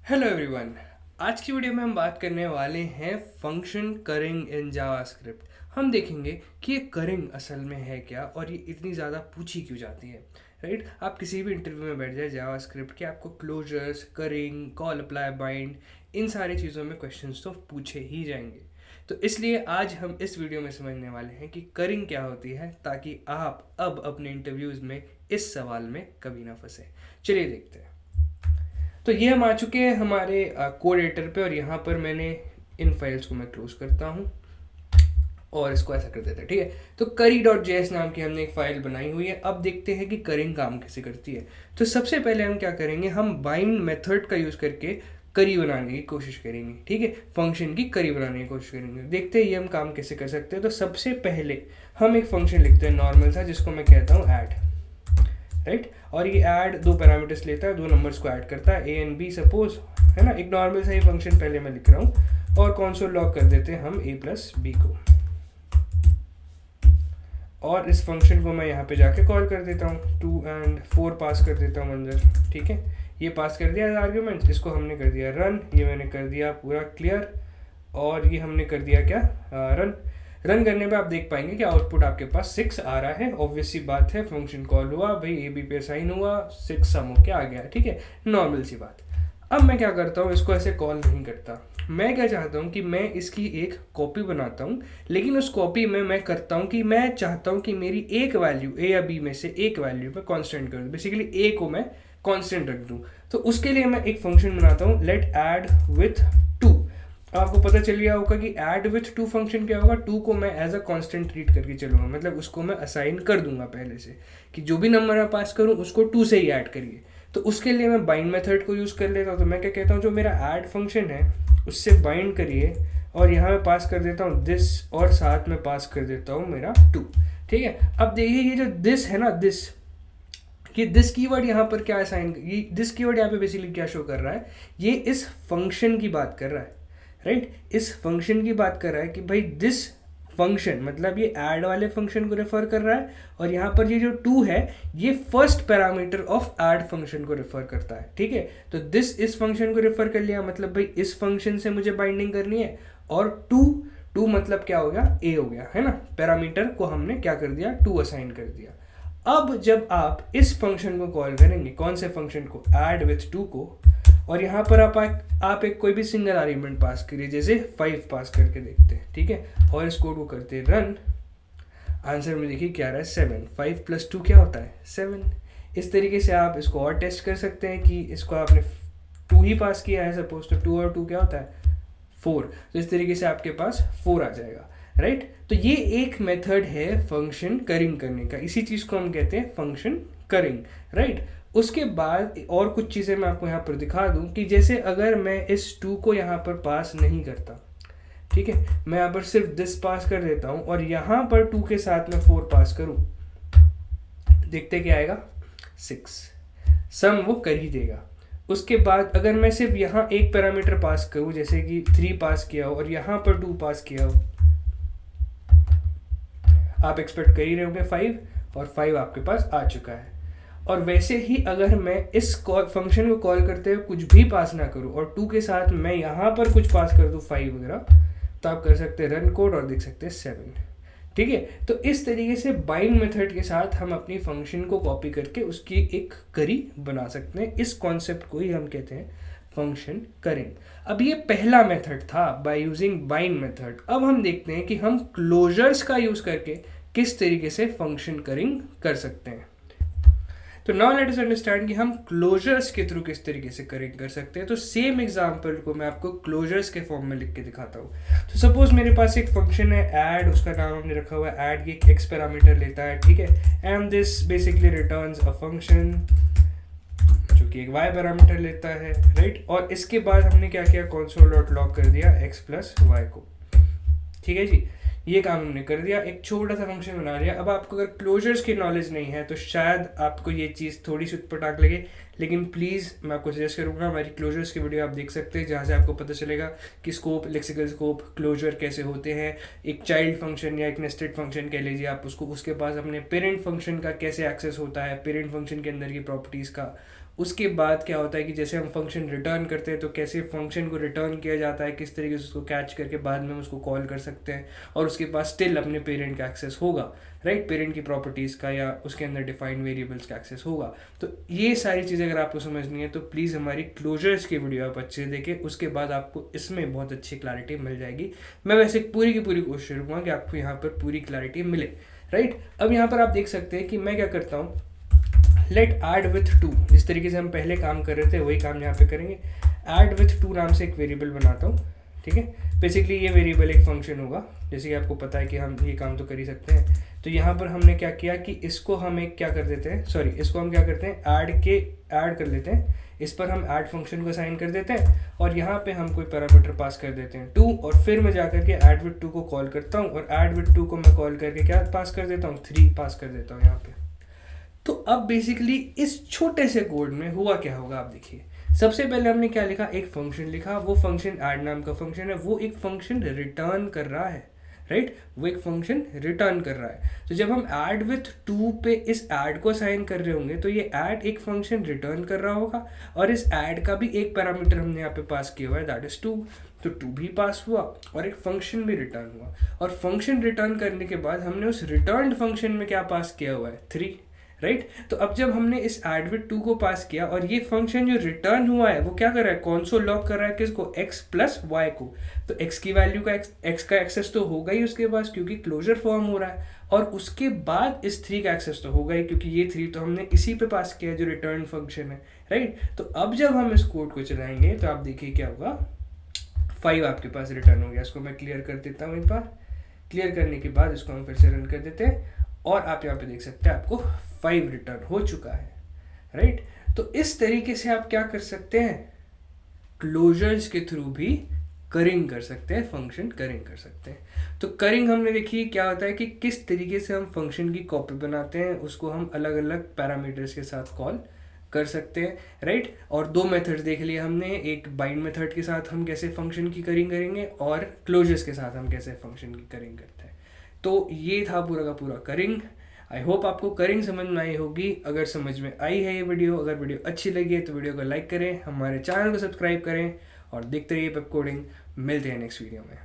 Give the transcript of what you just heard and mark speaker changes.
Speaker 1: Hello everyone. आज की video में हम बात करने वाले हैं फंक्शन करिंग इन जावास्क्रिप्ट। हम देखेंगे कि ये करिंग असल में है क्या और ये इतनी ज़्यादा पूछी क्यों जाती है। राइट, आप किसी भी इंटरव्यू में बैठ जाए जावास्क्रिप्ट के, आपको क्लोजर्स, करिंग, कॉल अप्लाई, बाइंड, इन सारी चीज़ों में क्वेश्चंस तो पूछे ही जाएंगे। तो इसलिए आज हम इस वीडियो में समझने वाले हैं कि करिंग क्या होती है, ताकि आप अब अपने इंटरव्यूज़ में इस सवाल में कभी ना फंसे। चलिए देखते हैं। तो ये हम आ चुके हैं हमारे कोड एडिटर पे, और यहाँ पर मैंने इन फाइल्स को मैं क्लोज करता हूँ और इसको ऐसा कर देते हैं। ठीक है, तो करी.js नाम की हमने एक फाइल बनाई हुई है। अब देखते हैं कि करिंग काम कैसे करती है। तो सबसे पहले हम क्या करेंगे, हम बाइंड मेथड का यूज़ करके करी बनाने की कोशिश करेंगे। ठीक है, फंक्शन की करी बनाने की कोशिश करेंगे। देखते हैं ये हम काम कैसे कर सकते हैं। तो सबसे पहले हम एक फंक्शन लिखते हैं नॉर्मल सा, जिसको मैं कहता हूँ ऐड। राइट, और ये ऐड दो पैरामीटर्स लेता है, दो नंबर्स को ऐड करता है, ए एंड बी सपोज, है ना। एक नॉर्मल सा ही फंक्शन पहले मैं लिख रहा हूँ, और कॉन्सोल लॉग कर देते हैं हम ए प्लस बी को, और इस फंक्शन को मैं यहाँ पे जाके कॉल कर देता हूँ। 2 and 4 पास कर देता हूँ अंदर। ठीक है, ये पास कर दिया आर्ग्यूमेंट, इसको हमने कर दिया रन, ये मैंने कर दिया पूरा क्लियर, और ये हमने कर दिया क्या, रन। रन करने पे आप देख पाएंगे कि आउटपुट आपके पास 6 आ रहा है। ऑब्वियस सी बात है, फंक्शन कॉल हुआ भाई, ए बी पे साइन हुआ, 6 सम होके आ गया। ठीक है, नॉर्मल सी बात। अब मैं क्या करता हूँ, इसको ऐसे कॉल नहीं करता। मैं क्या चाहता हूँ कि मैं इसकी एक कॉपी बनाता हूँ, लेकिन उस कॉपी में मैं करता हूँ कि मैं चाहता हूँ कि मेरी एक वैल्यू ए या बी में से एक वैल्यू पे कांस्टेंट कर दूँ। बेसिकली ए को मैं कांस्टेंट रख दूँ। तो उसके लिए मैं एक फंक्शन बनाता हूँ, लेट ऐड विथ 2। आपको पता चल गया होगा कि ऐड विथ 2 फंक्शन क्या होगा। 2 को मैं एज अ कांस्टेंट ट्रीट करके चलूँगा, मतलब उसको मैं असाइन कर दूंगा पहले से, कि जो भी नंबर मैं पास करूँ उसको 2 से ही ऐड करिए। तो उसके लिए मैं बाइंड मेथड को यूज़ कर लेता हूँ। तो मैं क्या कहता हूँ, जो मेरा ऐड फंक्शन है उससे बाइंड करिए, और यहाँ मैं पास कर देता हूँ दिस, और साथ में पास कर देता हूँ मेरा 2। ठीक है, अब देखिए ये जो दिस है ना, दिस, कि दिस कीवर्ड यहाँ पर क्या असाइन, ये दिस कीवर्ड यहाँ पे बेसिकली क्या शो कर रहा है, ये इस फंक्शन की बात कर रहा है। राइट, इस फंक्शन की बात कर रहा है कि भाई दिस फंक्शन, मतलब ये ऐड वाले फंक्शन को रेफर कर रहा है, और यहाँ पर ये जो 2 है ये first parameter of add function को रेफर करता है। ठीक है, तो दिस इस फंक्शन को रेफर कर लिया, मतलब भाई इस फंक्शन से मुझे बाइंडिंग करनी है, और 2 मतलब क्या हो गया, ए हो गया, है ना। पैरामीटर को हमने क्या कर दिया, 2 असाइन कर दिया। अब जब आप इस फंक्शन को कॉल करेंगे, कौन से फंक्शन को, ऐड विथ 2 को, और यहाँ पर आप एक कोई भी सिंगल आर्ग्यूमेंट पास करिए, जैसे 5 पास करके देखते हैं। ठीक है, और इस कोड को करते हैं रन। आंसर में देखिए क्या आ रहा है, 7। 5 + 2 क्या होता है, 7। इस तरीके से आप इसको और टेस्ट कर सकते हैं कि इसको आपने 2 ही पास किया है सपोज, तो 2 और 2 क्या होता है, 4। तो इस तरीके से आपके पास 4 आ जाएगा। राइट, तो ये एक मेथड है फंक्शन करिंग करने का, इसी चीज़ को हम कहते हैं फंक्शन करिंग। राइट, उसके बाद और कुछ चीज़ें मैं आपको यहाँ पर दिखा दूँ, कि जैसे अगर मैं इस 2 को यहाँ पर पास नहीं करता, ठीक है, मैं यहाँ पर सिर्फ दिस पास कर देता हूँ, और यहाँ पर 2 के साथ में 4 पास करूँ, देखते क्या आएगा, 6। सम वो कर ही देगा। उसके बाद अगर मैं सिर्फ यहाँ एक पैरामीटर पास करूँ, जैसे कि 3 पास किया हो और यहाँ पर 2 पास किया हो, आप एक्सपेक्ट कर ही रहे होंगे 5, और 5 आपके पास आ चुका है। और वैसे ही अगर मैं इस फंक्शन को कॉल करते हुए कुछ भी पास ना करूँ, और 2 के साथ मैं यहाँ पर कुछ पास कर दूँ 5 वगैरह, तो आप कर सकते हैं रन कोड और देख सकते हैं 7। ठीक है, तो इस तरीके से बाइंड मेथड के साथ हम अपनी फंक्शन को कॉपी करके उसकी एक करी बना सकते हैं। इस कॉन्सेप्ट को ही हम कहते हैं फंक्शन करिंग। अब ये पहला मेथड था बाय यूजिंग बाइंड मेथड। अब हम देखते हैं कि हम क्लोजर्स का यूज करके किस तरीके से फंक्शन करिंग कर सकते हैं। तो नाउ लेट अस अंडरस्टैंड कि हम क्लोजर्स के थ्रू किस तरीके से करिंग कर सकते हैं। तो सेम एग्जांपल को मैं आपको क्लोजर्स के फॉर्म में लिख के दिखाता हूँ। तो सपोज मेरे पास एक फंक्शन है ऐड, उसका नाम हमने रखा हुआ है ऐड, ये एक एक्स पैरामीटर लेता है। ठीक है, and this basically returns a function जो कि एक वाई पैरामीटर लेता है। राइट, और इसके बाद हमने क्या किया, कंसोल डॉट लॉग कर दिया एक्स प्लस वाई को। ठीक है जी, ये काम हमने कर दिया, एक छोटा सा फंक्शन बना लिया। अब आपको अगर क्लोजर्स की नॉलेज नहीं है तो शायद आपको ये चीज़ थोड़ी सी उत्पटांग लगे, लेकिन प्लीज़ मैं आपको सजेस्ट करूँगा हमारी क्लोजर्स की वीडियो आप देख सकते हैं, जहाँ से आपको पता चलेगा कि स्कोप, लेक्सिकल स्कोप, क्लोजर कैसे होते हैं। एक चाइल्ड फंक्शन या एक नेस्टेड फंक्शन कह लीजिए आप उसको, उसके पास अपने पेरेंट फंक्शन का कैसे एक्सेस होता है, पेरेंट फंक्शन के अंदर की प्रॉपर्टीज़ का, उसके बाद क्या होता है कि जैसे हम फंक्शन रिटर्न करते हैं तो कैसे फंक्शन को रिटर्न किया जाता है, किस तरीके से उसको कैच करके बाद में हम उसको कॉल कर सकते हैं और उसके पास स्टिल अपने पेरेंट का एक्सेस होगा, राइट, पेरेंट की प्रॉपर्टीज़ का या उसके अंदर डिफाइंड वेरिएबल्स का एक्सेस होगा। तो ये सारी चीज़ें अगर आपको समझनी है तो प्लीज़ हमारी क्लोजर्स की वीडियो आप अच्छे से देखें, उसके बाद आपको इसमें बहुत अच्छी क्लैरिटी मिल जाएगी। मैं वैसे पूरी की पूरी कोशिश करूँगा कि आपको यहाँ पर पूरी क्लैरिटी मिले, राइट। अब यहाँ पर आप देख सकते हैं कि मैं क्या करता हूँ, लेट ऐड विथ टू, जिस तरीके से हम पहले काम कर रहे थे वही काम यहाँ पे करेंगे। ऐड विथ टू नाम से एक वेरिएबल बनाता हूँ, ठीक है। बेसिकली ये वेरिएबल एक फंक्शन होगा, जैसे कि आपको पता है कि हम ये काम तो कर ही सकते हैं। तो यहाँ पर हमने क्या किया कि इसको हम एक क्या कर देते हैं, सॉरी इसको हम क्या करते हैं, ऐड कर लेते हैं, इस पर हम ऐड फंक्शन को असाइन कर देते हैं और यहाँ पे हम कोई पैरामीटर पास कर देते हैं 2, और फिर मैं जाकर के ऐड विथ 2 को कॉल करता हूँ और ऐड विथ 2 को मैं कॉल करके क्या पास कर देता हूँ, 3 पास कर देता हूँ यहाँ पे। तो अब बेसिकली इस छोटे से कोड में हुआ क्या होगा, आप देखिए। सबसे पहले हमने क्या लिखा, एक फंक्शन लिखा, वो फंक्शन ऐड नाम का फंक्शन है, वो एक फंक्शन रिटर्न कर रहा है, राइट, वो एक फंक्शन रिटर्न कर रहा है। तो जब हम ऐड विथ 2 पे इस ऐड को असाइन कर रहे होंगे तो ये ऐड एक फंक्शन रिटर्न कर रहा होगा और इस ऐड का भी एक पैरामीटर हमने यहाँ पे पास किया हुआ है, दैट इज 2। तो 2 भी पास हुआ और एक फंक्शन भी रिटर्न हुआ, और फंक्शन रिटर्न करने के बाद हमने उस रिटर्न फंक्शन में क्या पास किया हुआ है, 3, राइट। तो अब जब हमने इस ऐड विथ 2 को पास किया और ये फंक्शन जो रिटर्न हुआ है वो क्या कर रहा है, कॉन्सोल लॉग कर रहा है किसको, x प्लस वाई को। तो x की वैल्यू का x का एक्सेस तो होगा ही उसके पास क्योंकि क्लोजर फॉर्म हो रहा है, और उसके बाद इस 3 का एक्सेस तो होगा ही क्योंकि ये 3 तो हमने इसी पे पास किया है जो रिटर्न फंक्शन है, राइट। तो अब जब हम इस कोड को चलाएंगे तो आप देखिए क्या होगा, 5 आपके पास रिटर्न हो गया। इसको मैं क्लियर कर देता हूँ एक बार, क्लियर करने के बाद इसको हम फिर से रन कर देते हैं और आप यहाँ पे देख सकते हैं आपको 5 रिटर्न हो चुका है, राइट। तो इस तरीके से आप क्या कर सकते हैं, क्लोजर्स के थ्रू भी करिंग कर सकते हैं, फंक्शन करिंग कर सकते हैं। तो करिंग हमने देखी क्या होता है कि किस तरीके से हम फंक्शन की कॉपी बनाते हैं, उसको हम अलग अलग पैरामीटर्स के साथ कॉल कर सकते हैं, राइट। और 2 मेथड्स देख लिए हमने, एक बाइंड मेथड के साथ हम कैसे फंक्शन की करिंग करेंगे और क्लोजर्स के साथ हम कैसे फंक्शन की करिंग करते हैं। तो ये था पूरा का पूरा करिंग। आई होप आपको करिंग समझ में आई होगी। अगर समझ में आई है ये वीडियो, अगर वीडियो अच्छी लगी है तो वीडियो को लाइक करें, हमारे चैनल को सब्सक्राइब करें और देखते रहिए पेप कोडिंग। मिलते हैं नेक्स्ट वीडियो में।